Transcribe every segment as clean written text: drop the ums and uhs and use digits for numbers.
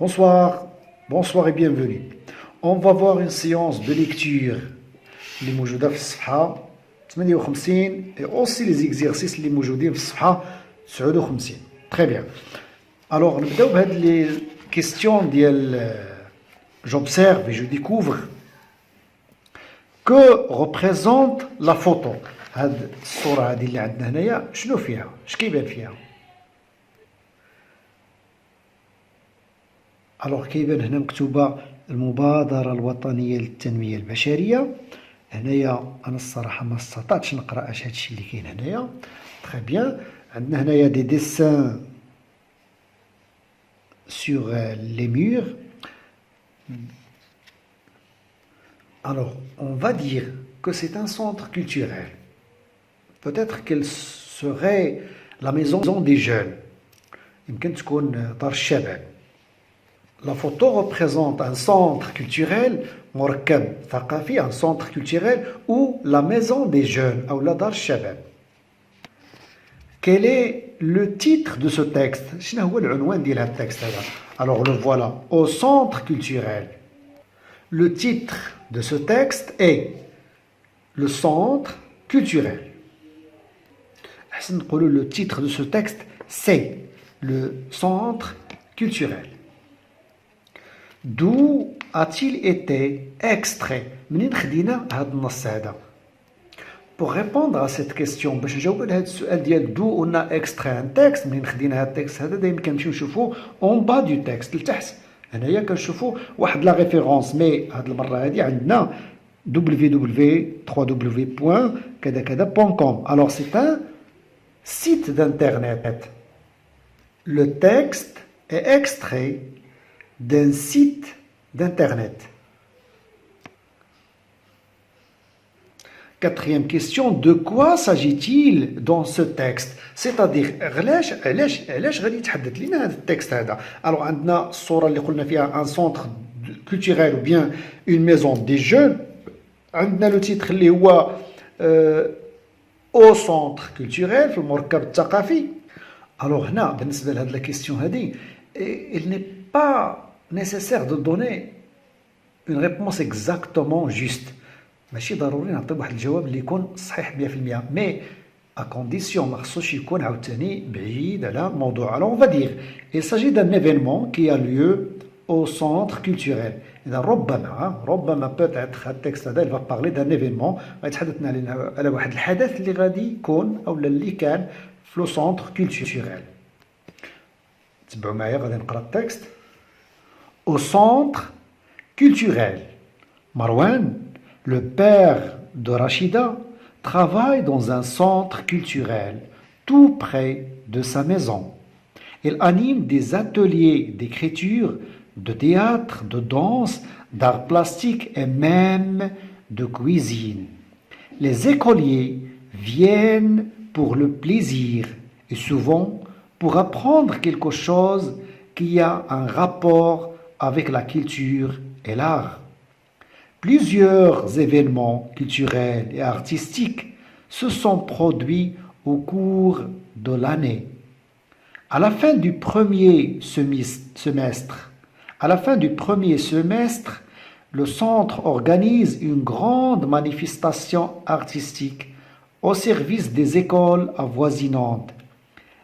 Bonsoir, bonsoir et bienvenue. On va voir une séance de lecture اللي موجودة في الصفحة 58 et aussi les exercices اللي موجودين في الصفحة 59. Très bien. Alors نبداو بهاد les questions ديال j'observe et je découvre que représente la photo. هاد الصورة هادي اللي عندنا هنايا شنو فيها؟ اش كيبان فيها؟ الوغ كيبان هنا مكتوبة المبادرة الوطنية للتنمية البشرية. هنايا أنا الصراحة ما استطعتش نقرا اش هادشي اللي كاين هنايا. تري بيان. عندنا هنايا دي ديسان sur les murs. Alors, on va dire que c'est un centre culturel. Peut-être qu'elle serait la maison des jeunes. يمكن تكون دار الشباب. La photo représente un centre culturel, مركب ثقافي, un centre culturel ou la maison des jeunes, ou la dar الشباب. Quel est le titre de ce texte? شنو هو العنوان ديال هذا التكست هذا؟ Alors le voilà, au centre culturel. Le titre de ce texte est le centre culturel. Le titre de ce texte c'est le centre culturel. D'où a-t-il été extrait? منين خدينا هذا النص هذا؟ Pour répondre à cette question, باش نجاوب على هذا السؤال ديال d'où on a extrait un texte, منين خدينا هذا التكست هذا دايما كنمشيو نشوفوا en bas du texte لتحت. هنايا كنشوفوا واحد لا ريفيرونس مي هاد المره هادي عندنا www.كذا.com. Alors c'est un site d'internet. Le texte est extrait d'un site d'internet. Quatrième question, de quoi s'agit-il dans ce texte? C'est-à-dire علاش غادي يتحدث لنا هذا التكست هذا؟ Alors عندنا الصورة اللي قلنا فيها un centre culturel ou bien une maison des jeunes. عندنا لو تيتر اللي هو au centre culturel في المركب الثقافي. Alors هنا بالنسبة لهاد لا كيستيون هادي il n'est pas nécessaire de donner une réponse exactement juste. ماشي ضروري نعطي واحد الجواب اللي يكون صحيح 100%، مي à condition ما خصوش يكون عاوتاني بعيد على الموضوع. Alors on va dire il s'agit d'un événement qui a lieu au centre culturel. إذا ربما peut-être هاد التكست هذا il va parler d'un événement غيتحدثنا على واحد الحدث اللي غادي يكون أو اللي كان في لو centre culturel. تبعوا معايا غادي نقرا التكست. Au centre culturel. Marwan, le père de Rachida, travaille dans un centre culturel tout près de sa maison. Il anime des ateliers d'écriture, de théâtre, de danse, d'art plastique et même de cuisine. Les écoliers viennent pour le plaisir et souvent pour apprendre quelque chose qui a un rapport avec la culture et l'art. Plusieurs événements culturels et artistiques se sont produits au cours de l'année. À la fin du premier semestre, le centre organise une grande manifestation artistique au service des écoles avoisinantes.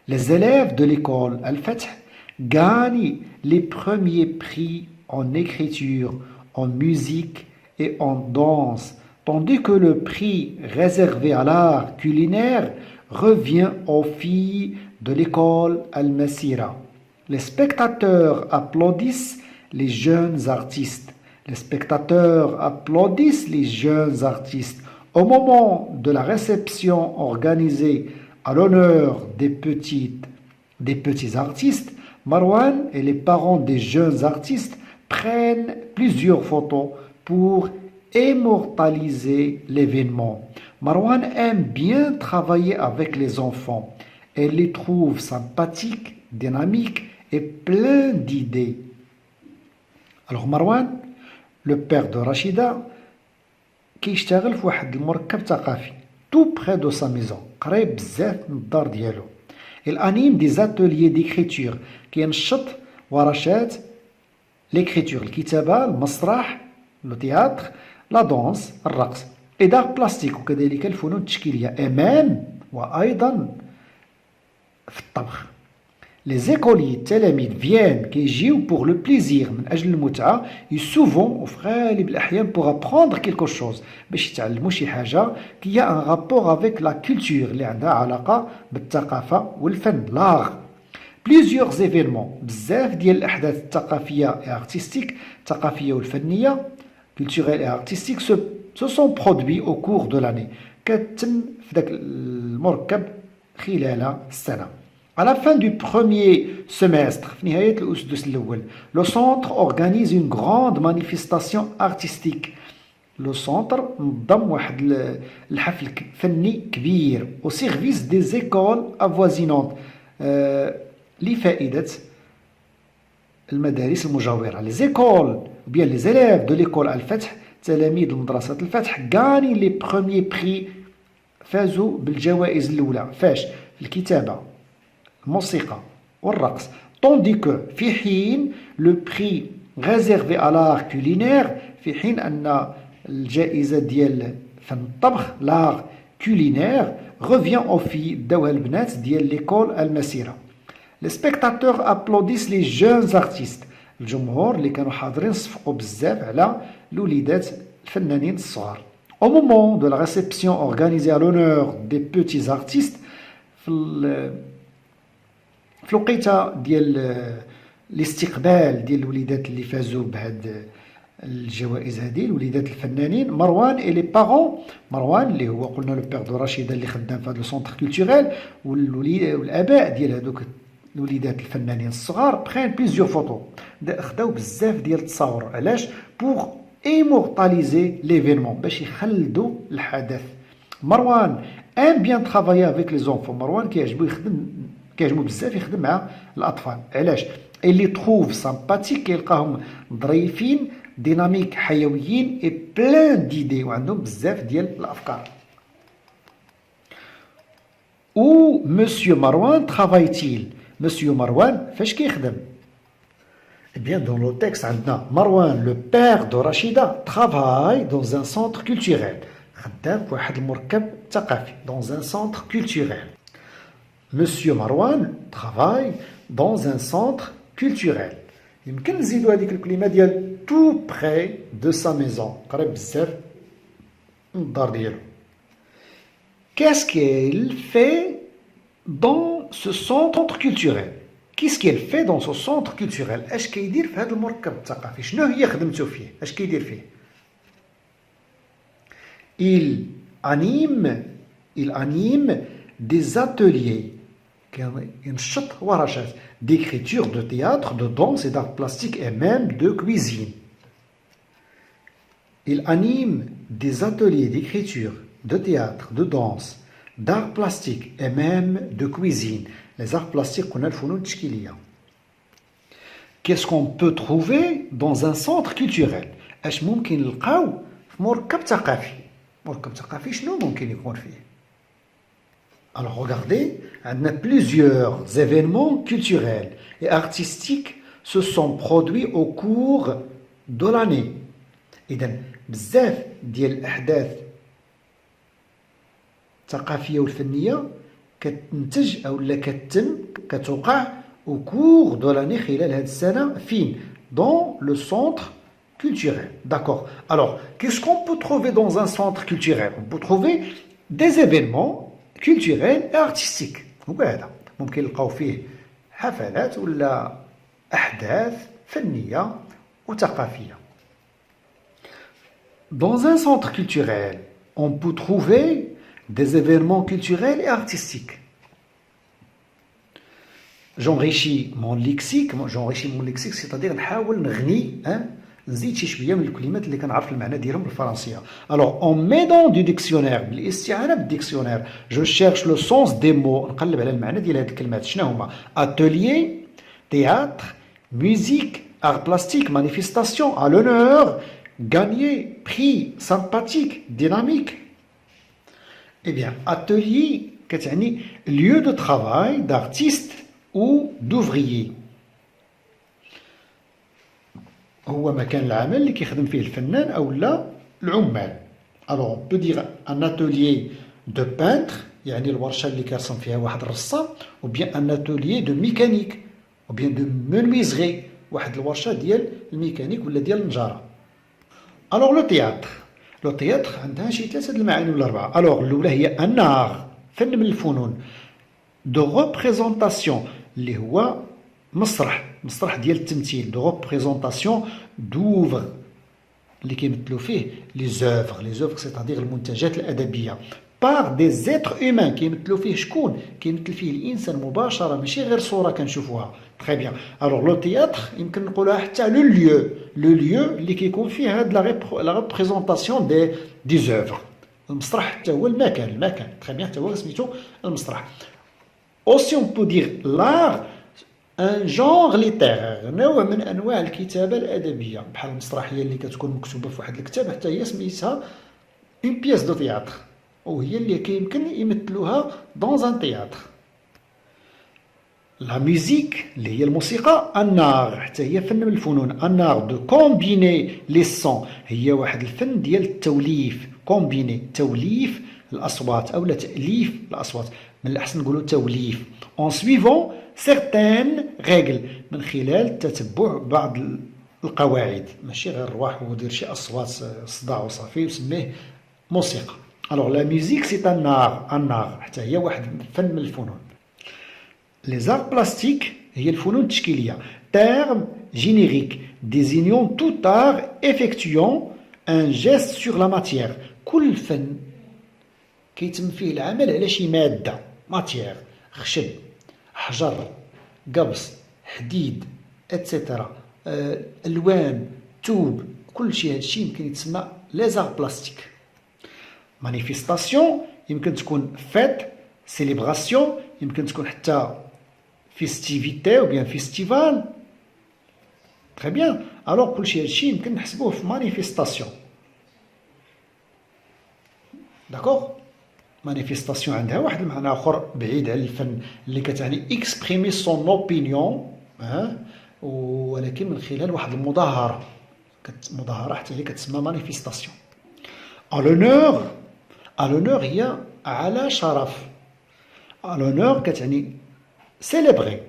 Les élèves de l'école Al-Fath gagnent les premiers prix en écriture, en musique et en danse, tandis que le prix réservé à l'art culinaire revient aux filles de l'école Al-Masira. Les spectateurs applaudissent les jeunes artistes. Au moment de la réception organisée à l'honneur des petits artistes, Marwan et les parents des jeunes artistes prennent plusieurs photos pour immortaliser l'événement. Marwan aime bien travailler avec les enfants. Elle les trouve sympathiques, dynamiques et pleins d'idées. Alors Marwan, le père de Rachida, كيشتغل في واحد المركب ثقافي tout près de sa maison, قريب بزاف من الدار ديالو. Il anime des ateliers d'écriture كينشط ورشات l'écriture, الكتابة, المسرح, le théâtre, la danse, الرقص. Et d'art plastique وكذلك الفنون التشكيلية. Et même وأيضا في الطبخ. Les écoliers التلاميذ viennent كيجيو pour le plaisir من أجل المتعة et souvent وفي غالب الأحيان pour apprendre quelque chose باش يتعلموا شي حاجة qui a un rapport avec la culture اللي عندها علاقة بالثقافة والفن l'art. Plusieurs événements بزاف ديال الأحداث الثقافية et artistiques الثقافية والفنية culturelles et artistiques se sont produits au cours de l'année كتم في ذاك المركب خلال السنة. À la fin du premier semestre, le centre organise une grande manifestation artistique. Le centre نظم واحد الحفل فني كبير au service des écoles avoisinantes لفائدة المدارس المجاورة. Les écoles ou bien les élèves de l'école الفتح تلاميذ مدرسة الفتح gagnent les premiers prix فازوا بالجوائز الأولى فاش الكتابة الموسيقى والرقص. Tandis que في حين le prix réservé à l'art culinaire في حين أن الجائزة ديال فن الطبخ l'art culinaire revient aux filles داوها البنات ديال l'école المسيرة. Les spectateurs applaudissent les jeunes artistes. الجمهور اللي كانوا حاضرين صفقوا بزاف على الوليدات الفنانين الصغار. Au moment de la réception organisée à l'honneur des petits artistes في الوقيته ديال الاستقبال ديال الوليدات اللي فازوا بهاد الجوائز هذه الوليدات الفنانين مروان اي لي بارون مروان اللي هو قلنا لو بير دو رشيده اللي خدام في هذا السونتر كولتوريل والاباء ديال هذوك الوليدات الفنانين الصغار بخين بليزيور فوتو خداو بزاف ديال التصاور علاش بوغ ايمورتاليزي ليفينمون باش يخلدوا الحدث. مروان ام بيان ترافايي افيك لي زونفون مروان كيعجبو بزاف يخدم مع الاطفال علاش اللي تروف سامباتيك كيلقاهم ظريفين ديناميك حيويين اي بلان ديدي وعندهم بزاف ديال الافكار. او مسيو مروان ترافايتيل مسيو مروان فاش كيخدم Eh bien, dans le texte, Marwan, le père de Rachida, travaille dans un centre culturel. Dans un centre culturel. Monsieur Marwan travaille dans un centre culturel. يمكن نزيدوا هذيك الكلمة ديال tout près de sa maison. قريب بزاف من الدار ديالو. Qu'est-ce qu'elle fait dans ce centre culturel? Qu'est-ce qu'elle fait dans ce centre culturel? اش كيدير في هذا المركب الثقافي؟ شنو هي خدمته فيه؟ اش كيدير فيه؟ Il anime des ateliers ينشط ورشات d'écriture, de théâtre, de danse et d'art plastique et même de cuisine. Il anime des ateliers d'écriture, de théâtre, de danse, d'art plastique et même de cuisine. Les arts plastiques qu'on a الفنون التشكيلية. Qu'est-ce qu'on peut trouver dans un centre culturel? اش ممكن نلقاو في مركب ثقافي؟ مركب ثقافي شنو ممكن يكون فيه؟ Alors regardez, plusieurs événements culturels et artistiques se sont produits au cours de l'année. إذن بزاف ديال الأحداث الثقافية والفنية كتنتج أو لا كتوقع au cours de l'année خلال هذه السنة فين؟ Dans le centre culturel. D'accord. Alors, qu'est-ce qu'on peut trouver dans un centre culturel? On peut trouver des événements culturels et artistiques. وهذا ممكن نلقاو فيه حفلات ولا أحداث فنية وثقافية. Dans un centre culturel, on peut trouver des événements culturels et artistiques. J'enrichis mon lexique, c'est-à-dire نحاول نغني نزيد شي شويه من الكلمات اللي كنعرف المعنى ديالهم بالفرنسيه. Alors en m'aidant du dictionnaire بالاستعانه بالديكسيونير je cherche le sens des mots نقلب على المعنى ديال هاد الكلمات شنو هما atelier théâtre musique art plastique manifestation à l'honneur gagner prix sympathique dynamique. Eh bien atelier كتعني lieu de travail d'artiste ou d'ouvrier. هو مكان العمل اللي كيخدم فيه الفنان أو لا العمال. الوغ on peut dire un atelier de peintre يعني الورشة اللي كيرسم فيها واحد الرسام، ou bien un atelier de mécanique ou bien de menuiserie واحد الورشة ديال الميكانيك ولا ديال النجارة. الوغ لو تياتر، لو تياتر عندها شي ثلاثة د المعاني ولا أربعة. الوغ الأولى هي ان art فن من الفنون، دو ريبريزونطاسيون اللي هو مسرح ديال التمثيل، دو ريبريزونطاسيون دوفر اللي كيمثلوا فيه لي زوفر سيتادير المنتجات الأدبية، بار دي زيتر هيومان كيمثلوا فيه شكون؟ كيمثل فيه الانسان مباشره ماشي غير صوره كنشوفوها. تري بيان. الوغ لو تياتر يمكن نقولوها حتى لو ليو اللي كيكون فيه هاد لا ريبريزونطاسيون دي زوفر. المسرح حتى هو المكان تري بيان حتى هو سميتو المسرح. اوسي اون بو دير لار ان جونغ ليتيرير، نوع من انواع الكتابه الادبيه، بحال المسرحيه اللي كتكون مكتوبه في واحد الكتاب حتى هي سميتها اون بياس دو تياتر، وهي اللي كيمكن يمثلوها دون ان تياتر. لا ميوزيك اللي هي الموسيقى، انار حتى هي فن من الفنون، انار دو كومبيني لي سون هي واحد الفن ديال التوليف، كومبيني توليف الاصوات او تاليف الاصوات، من الاحسن نقولوا توليف اون سويفون سيغتان ريغل، من خلال تتبع بعض القواعد، ماشي غير روح ودير شي اصوات صداع وصافي وسميه موسيقى. الوغ لا ميوزيك سي ان ار حتى هي واحد فن من الفنون. لي زار بلاستيك هي الفنون التشكيليه، terme générique désignant tout art effectuant un geste sur la matière. كل فن كيتم فيه العمل على شي ماده، ماتيير، خشب، حجر، قبص، حديد، اتسيتيرا، الوان، توب، كل شيء هذا الشيء يمكن يتسمى لي زار بلاستيك. مانيفيستاسيون يمكن تكون فيت، سيليبراسيون يمكن تكون حتى فيستيفيتي او بيان فيستيفال. تري بيان. الوغ كلشي هادشي يمكن نحسبوه في مانيفيستاسيون. داكوغ. مانيفيستاسيون عندها واحد المعنى اخر بعيد على الفن اللي كتعني اكسبريمي سون اوبينيون، ولكن من خلال واحد المظاهره، مظاهره حتى هي كتسمى مانيفيستاسيون. الونور هي على شرف. الونور كتعني سيليبغي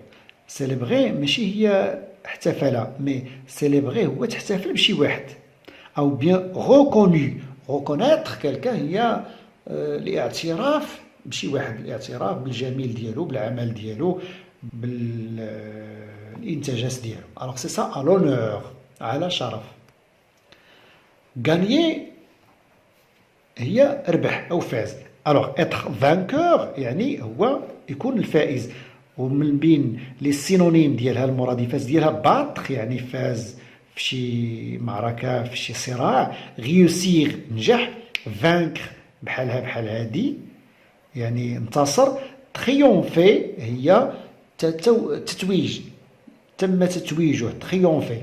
ماشي هي احتفل، مي سيليبغي هو تحتفل بشي واحد، او بيان ريكونيتر كالكان هي الاعتراف بشي واحد، الاعتراف بالجميل ديالو، بالعمل ديالو، بالانتاجات ديالو. الوغ سي سا الونور على شرف. غانيي هي ربح او فاز. الوغ اتر فانكور يعني هو يكون الفائز، ومن بين لي سينونيم ديالها المرادفات ديالها باتر يعني فاز في شي معركه، في شي صراع، ريوسير نجح، فانكر بحال هادي يعني انتصر، تريومفي هي تتويج، تم تتويجه، تريومفي.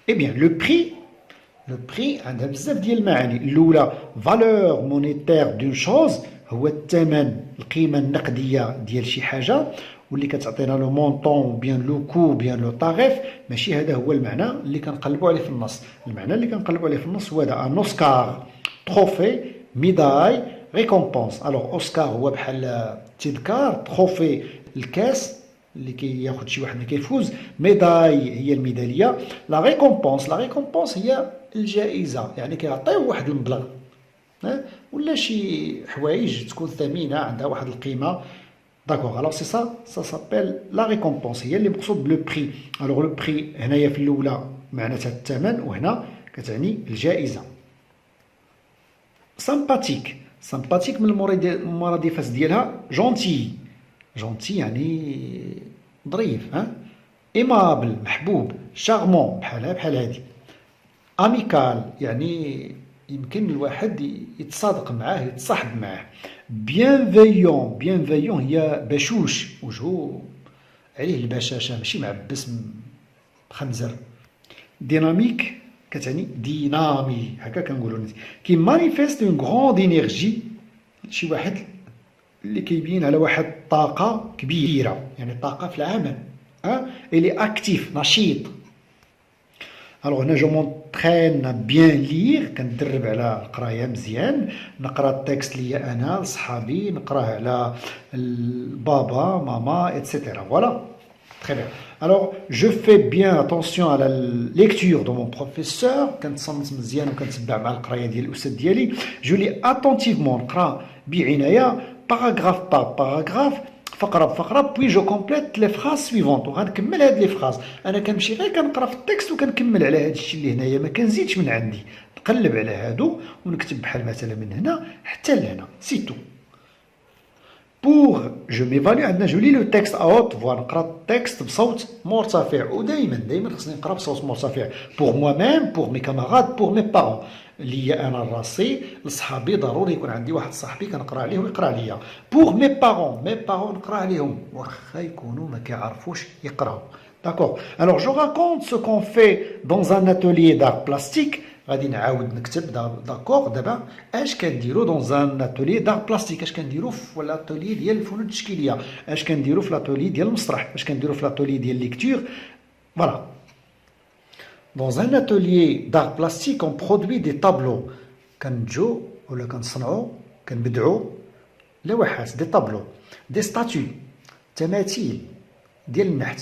اي بيان لو بري عندها بزاف ديال المعاني. الاولى فالور مونيتير دون شوز هو الثمن، القيمه النقديه ديال شي حاجه، واللي كتعطينا لو مونطون بيان لو كو بيان لو طاريف. ماشي هذا هو المعنى اللي كنقلبوا عليه في النص. المعنى اللي كنقلبوا عليه في النص هو هذا، ان اوسكار، تروفي، ميداي، ريكومبونس. الوغ اوسكار هو بحال تذكار، تروفي الكاس اللي كياخذ شي واحد اللي كيفوز، ميداي هي الميداليه، لا ريكومبونس هي الجائزه، يعني كيعطيو واحد المبلغ ولا شي حوايج تكون ثمينه عندها واحد القيمه. داكوغ. الوغ سي سا سابيل لا ريكومبونس، هي اللي مقصود بلو بري. الوغ لو بري هنايا في الاولى معناتها الثمن، وهنا كتعني الجائزه. سامباتيك من المرادفات ديالها جونتي يعني ظريف، ايمابل محبوب، شارمون بحال هادي، اميكال يعني يمكن الواحد يتصادق معاه، يتصاحب معاه، بيانفيون هي بشوش، وجهو عليه البشاشه ماشي معبس مخنزر. ديناميك كتعني دينامي، هكا كنقولوا كي مانيفيست اون غروند انرجي، شي واحد اللي كيبين على واحد الطاقه كبيره، يعني طاقه في العمل، اللي اكتيف نشيط. Alors, je m'entraîne à bien lire, كندرب على القراية مزيان، نقرا التكست ليا أنا لصحابي، نقراه على البابا، ماما, etc. Voilà. Très bien. Alors, je fais bien attention à la lecture de mon professeur. كنتصنت مزيان وكنتبع مع القراية ديال الأستاذ ديالي. Je lis attentivement، نقرا بعناية paragraphe par paragraphe، فقره بفقره، puis je complète les phrases suivantes، وغنكمل هاد لي فراز. انا كنمشي غير كنقرا في التكست وكنكمل على هاد الشيء اللي هنايا، ما كنزيدش من عندي، نقلب على هادو ونكتب بحال مثلا من هنا حتى لهنا، سي تو. Pour je m'évalue عندنا je lis le texte à haute voix، نقرا التكست بصوت مرتفع، ودائما خصني نقرا بصوت مرتفع. pour moi-même، pour mes camarades، pour mes parents، ليا انا راسي، لصحابي ضروري يكون عندي واحد صاحبي كنقرا عليه ويقرا عليا. pour mes parents نقرا عليهم واخا يكونوا ما كيعرفوش يقراو. D'accord. Alors je raconte ce qu'on fait dans un atelier d'art plastique. غادي نعاود نكتب داكوغ دابا اش كنديرو دون ان اتولي دار بلاستيك، اش كنديرو في لاتولي ديال الفنون التشكيليه، اش كنديرو في لاتولي ديال المسرح، اش كنديرو في لاتولي ديال ليكتور. فوالا. Dans un atelier d'art plastique on produit des tableaux، كنتجو ولا كنصنعو كنبدعو لوحات، دي طابلو، دي ستاتيو، تماثيل ديال النحت،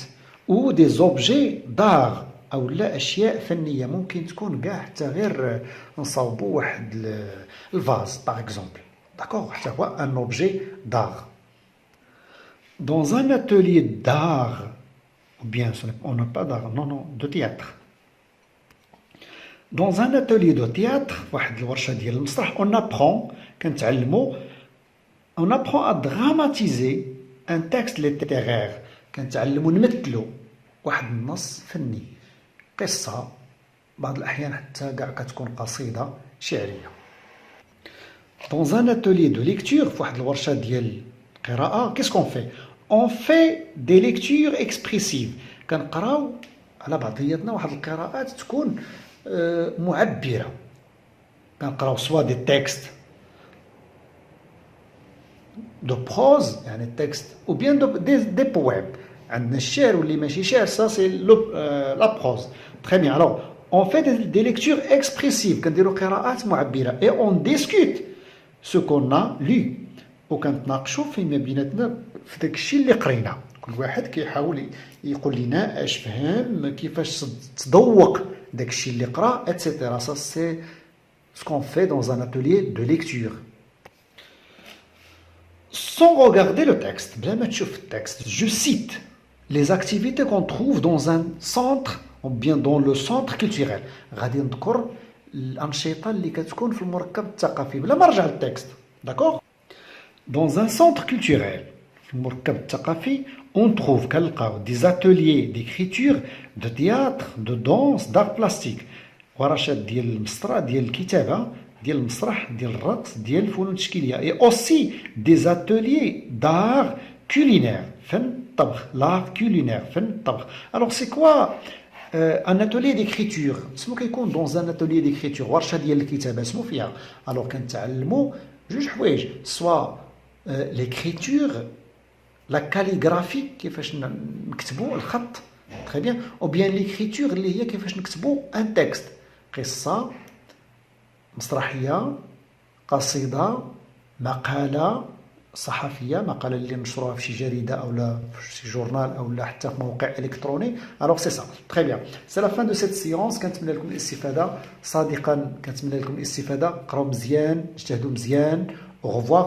ou des objets d'art او لا اشياء فنيه، ممكن تكون كاع حتى غير نصاوبوا واحد الفاز باغ اكزومبل. داكوغ، حتى هو ان اوبجي دار. Dans un atelier d'art ou bien on n'a pas d'art، non de théâtre. Dans un atelier de théâtre، واحد الورشه ديال المسرح، on apprend كنتعلموا on apprend à dramatiser un texte littéraire، كنتعلموا نمثلوا واحد النص فني، قصة، بعض الأحيان حتى كاع كتكون قصيدة شعرية. Dans un atelier de lecture، في واحد الورشة ديال القراءة، qu'est-ce qu'on fait؟ On fait des lectures expressives، كنقراو على بعضياتنا واحد القراءات تكون معبرة، كنقراو سوا دي تكست دو بروز يعني التكست، ou bien des poèmes. عندنا الشعر واللي ماشي شعر، ça c'est la prose. Très bien. Alors, on fait des lectures expressives، كنديروا قراءات معبرة، et on discute ce qu'on a lu، وكنتناقشوا فيما بيناتنا في داك الشيء اللي قرينا، كل واحد كيحاول يقول لنا اش فهم، كيفاش تذوق داك الشيء اللي قرا، etc. Ça c'est ce qu'on fait dans un atelier de lecture. Sans regarder le texte، بلا ما تشوف التكست، je cite les activités qu'on trouve dans un centre ou bien dans le centre culturel. غادي نذكر الأنشطة اللي كتكون في المركب الثقافي بلا ما نرجع للتكست. D'accord. Dans un centre culturel، في المركب الثقافي on trouve كنلقاو des ateliers d'écriture، de théâtre، de danse، d'art plastique، ورشات ديال المسطرة، ديال الكتابة، ديال المسرح، ديال الرقص، ديال الفنون التشكيليه، et aussi des ateliers d'art culinaire، فن الطبخ، l'art culinaire، فن الطبخ. Alors c'est quoi un atelier d'écriture؟ اسمو كيكون dans un atelier d'écriture، ورشه ديال الكتابه اسمو فيها. alors كنتعلموا جوج حوايج، soit l'écriture، la calligraphie كيفاش نكتبوا الخط، très bien، ou bien l'écriture اللي هي كيفاش نكتبوا un texte، قصه، مسرحية، قصيدة، مقالة صحفية، مقالة اللي نشروها في شي جريدة أو لا في شي جورنال أو لا حتى في موقع إلكتروني. Alors c'est ça. Très bien. C'est la fin de cette séance. كنتمنى لكم الاستفادة، صادقا كنتمنى لكم الاستفادة. قراو مزيان، اجتهدوا مزيان. Au revoir.